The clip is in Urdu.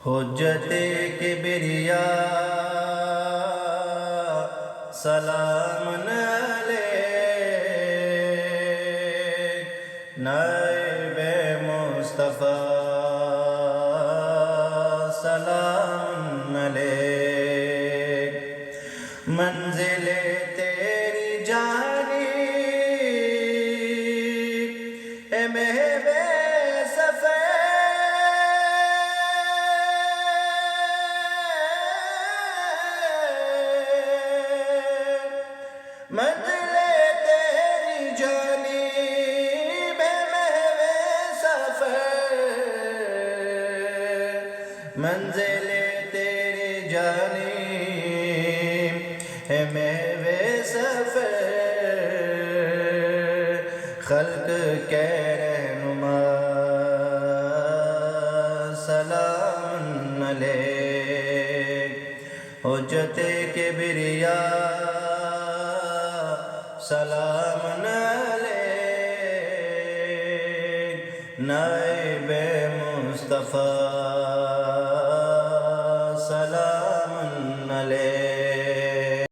حجت کبریا سلام علیک، نائب مصطفیٰ سلام علیک، منزل تیری جانب اے محب صفے، منزل تیری جانب ہے محو سفر، منزل تیری جانب ہے محو سفر، خلق کے رہنما سلام علیک، حجت کبریا سلام علیک، نائب مصطفیٰ